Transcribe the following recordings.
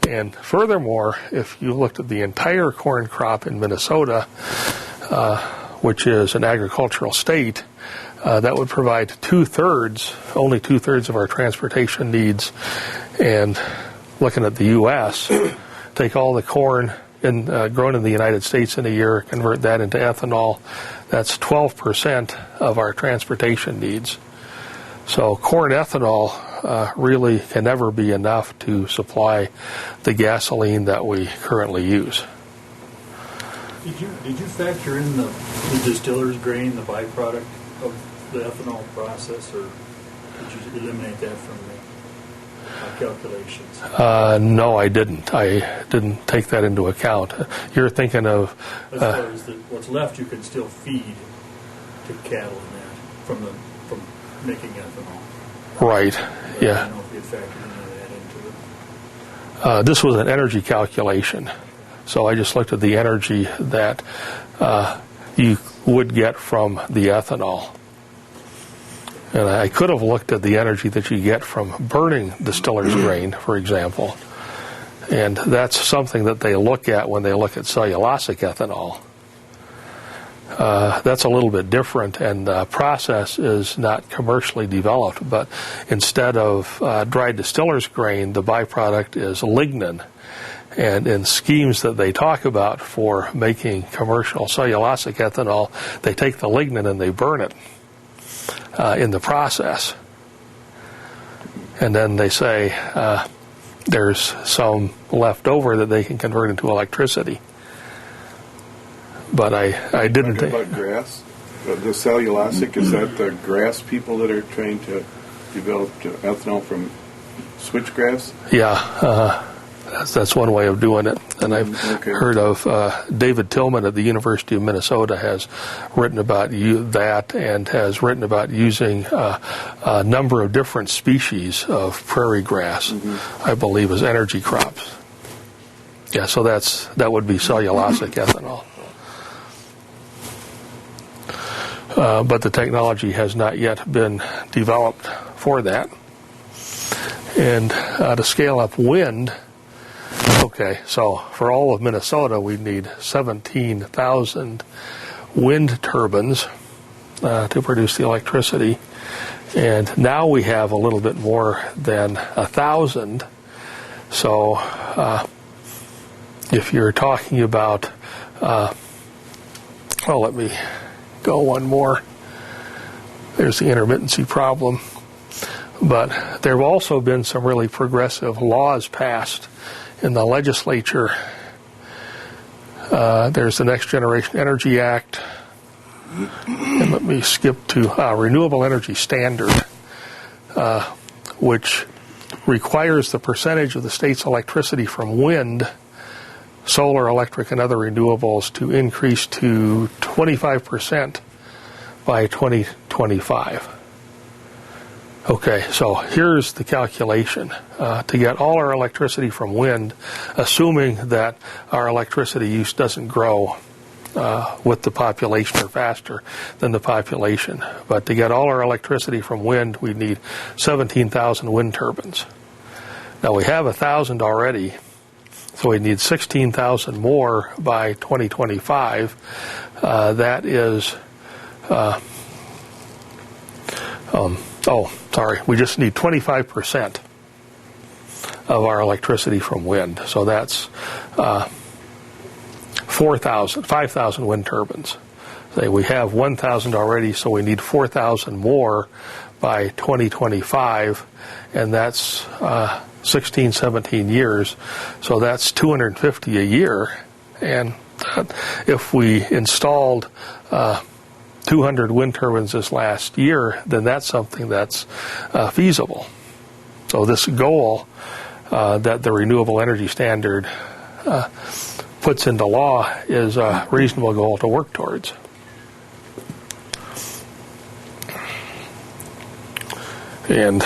And furthermore, if you looked at the entire corn crop in Minnesota, which is an agricultural state, that would provide only two-thirds of our transportation needs. And looking at the U.S., take all the corn grown in the United States in a year, convert that into ethanol, that's 12% of our transportation needs. So corn ethanol really can never be enough to supply the gasoline that we currently use. Did you factor in the distiller's grain, the byproduct of the ethanol process, or did you eliminate that from the calculations? No, I didn't. I didn't take that into account. You're thinking of... as far as what's left, you can still feed to cattle in that from making ethanol. Right, But yeah. I don't know if you factored any of that into it. This was an energy calculation. So I just looked at the energy that you would get from the ethanol. And I could have looked at the energy that you get from burning distiller's grain, for example. And that's something that they look at when they look at cellulosic ethanol. That's a little bit different, and the process is not commercially developed. But instead of dried distiller's grain, the byproduct is lignin. And in schemes that they talk about for making commercial cellulosic ethanol, they take the lignin and they burn it in the process. And then they say there's some left over that they can convert into electricity. But I didn't think about grass. The cellulosic, is that the grass people that are trying to develop ethanol from switchgrass? Yeah, that's one way of doing it. And I've heard of David Tillman at the University of Minnesota has written about that, and has written about using a number of different species of prairie grass, I believe, as energy crops. Yeah, so that would be cellulosic ethanol. But the technology has not yet been developed for that. And to scale up wind, okay, so for all of Minnesota, we need 17,000 wind turbines to produce the electricity. And now we have a little bit more than 1,000. So if you're talking about, let me go one more. There's the intermittency problem. But there have also been some really progressive laws passed in the legislature. There's the Next Generation Energy Act. And let me skip to Renewable Energy Standard, which requires the percentage of the state's electricity from wind, solar, electric, and other renewables to increase to 25% by 2025. Okay, so here's the calculation. To get all our electricity from wind, assuming that our electricity use doesn't grow with the population or faster than the population, but to get all our electricity from wind, we need 17,000 wind turbines. Now we have 1,000 already, so we need 16,000 more by 2025. That is, we just need 25% of our electricity from wind. So that's 5,000 wind turbines. Say we have 1,000 already, so we need 4,000 more by 2025, and that's 16, 17 years. So that's 250 a year. And if we installed 200 wind turbines this last year, then that's something that's feasible. So this goal that the Renewable Energy Standard puts into law is a reasonable goal to work towards. And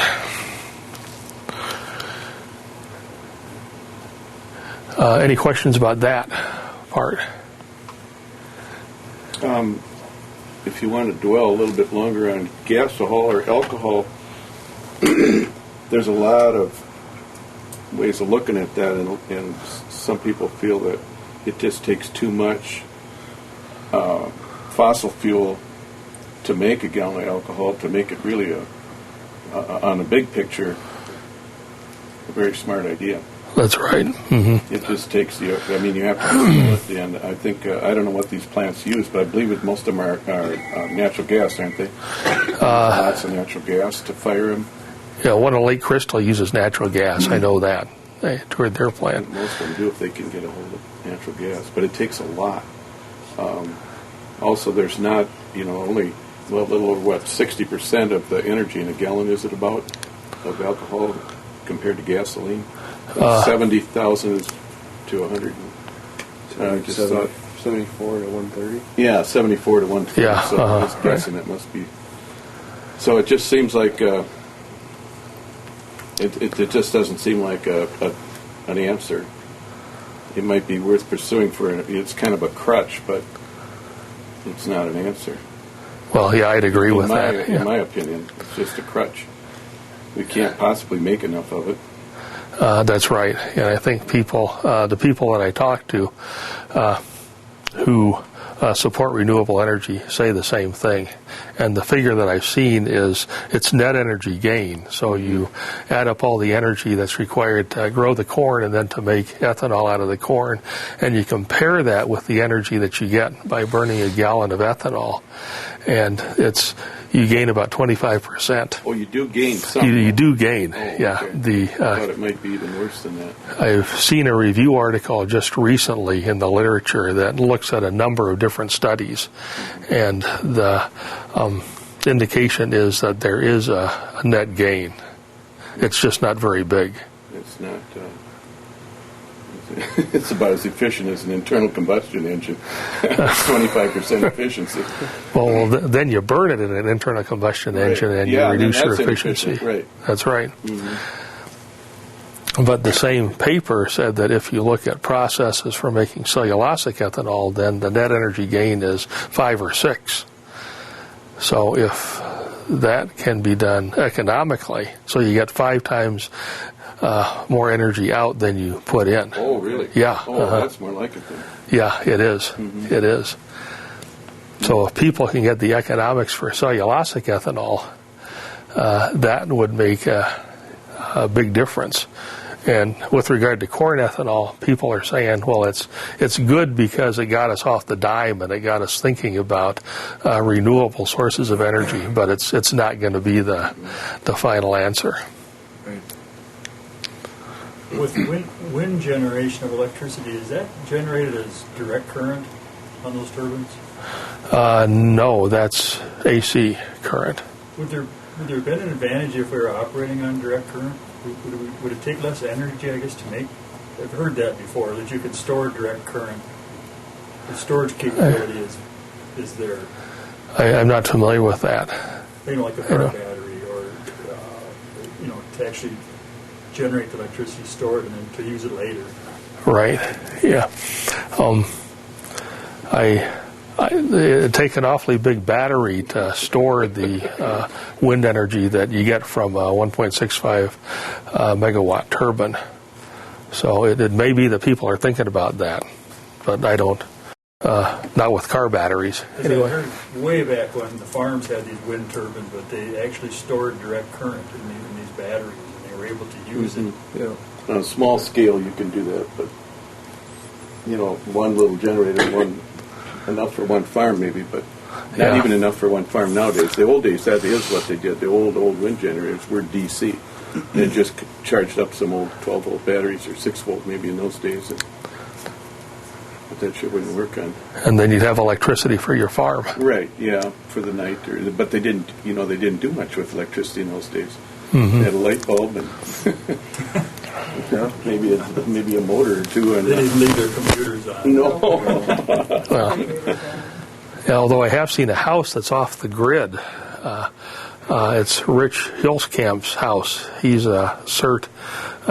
any questions about that part? If you want to dwell a little bol longer on gasohol or alcohol, there's a lot of ways of looking at that, and some people feel that it just takes too much fossil fuel to make a gallon of alcohol to make it really on a big picture, a very smart idea. That's right. Mm-hmm. It just takes you have to distill at the end. I think, I don't know what these plants use, but I believe most of them are natural gas, aren't they? Lots of natural gas to fire them. Yeah, one in Lake Crystal uses natural gas. I know that. They toured their plant. Most of them do if they can get a hold of natural gas, but it takes a lot. Also, there's not, only a little over 60% of the energy in a gallon, is it about, of alcohol compared to gasoline? 70,000 to 100. 74 to 130. Yeah, 74 to 130. Yeah, so I was guessing it must be. So it just seems like it just doesn't seem like an answer. It might be worth pursuing it's kind of a crutch, but it's not an answer. Well, yeah, I'd agree with that. In my opinion, it's just a crutch. We can't possibly make enough of it. That's right. And I think the people that I talk to who support renewable energy say the same thing. And the figure that I've seen is it's net energy gain. So you add up all the energy that's required to grow the corn and then to make ethanol out of the corn, and you compare that with the energy that you get by burning a gallon of ethanol, and you gain about 25%. Oh, you do gain some. You do gain, yeah. Okay. I thought it might be even worse than that. I've seen a review article just recently in the literature that looks at a number of different studies, and the indication is that there is a net gain. It's just not very big. It's not. It's about as efficient as an internal combustion engine. 25% efficiency. Well, then you burn it in an internal combustion engine, and you reduce your efficiency. Right. That's right. Mm-hmm. But the same paper said that if you look at processes for making cellulosic ethanol, then the net energy gain is 5 or 6. So if that can be done economically, so you get 5 times more energy out than you put in. Oh, really? Yeah. Oh, that's more like it then. Yeah, it is. Mm-hmm. It is. So if people can get the economics for cellulosic ethanol, that would make a big difference. And with regard to corn ethanol, people are saying, well, it's good because it got us off the dime and it got us thinking about renewable sources of energy, but it's not going to be the final answer. Right. With wind generation of electricity, is that generated as direct current on those turbines? No, that's AC current. Would there have been an advantage if we were operating on direct current? Would it take less energy, I guess, to make? I've heard that before, that you could store direct current. The storage capability is there. I'm not familiar with that. Like a car battery, or to actually generate the electricity, store it, and then to use it later. Right. Yeah. It'd take an awfully big battery to store the wind energy that you get from a 1.65 megawatt turbine. So it may be that people are thinking about that, but I don't. Not with car batteries. Anyway. I heard way back when the farms had these wind turbines, but they actually stored direct current in these batteries, and they were able to use it. Yeah. On a small scale, you can do that, but one little generator, enough for one farm maybe, but not even enough for one farm nowadays. The old days, that is what they did. The old wind generators were DC. They just charged up some old 12-volt batteries or 6-volt maybe in those days. But that sure wouldn't work on. And then you'd have electricity for your farm. Right, yeah, for the night. But they didn't, they didn't do much with electricity in those days. Mm-hmm. They had a light bulb and maybe a motor or two. And they didn't leave their computers on. No. Well, although I have seen a house that's off the grid. It's Rich Hilskamp's house. He's a CERT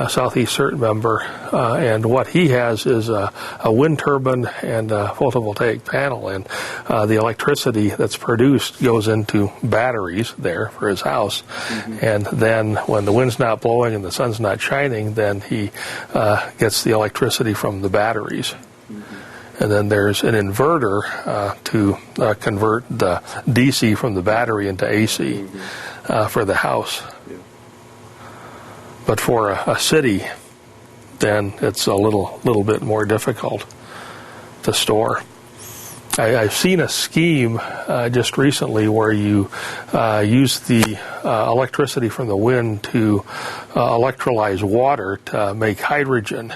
Southeast CERT member, and what he has is a wind turbine and a photovoltaic panel, and the electricity that's produced goes into batteries there for his house, and then when the wind's not blowing and the sun's not shining, then he gets the electricity from the batteries. And then there's an inverter to convert the DC from the battery into AC for the house. Yeah. But for a city, then it's a little bit more difficult to store. I've seen a scheme just recently where you use the electricity from the wind to electrolyze water to make hydrogen,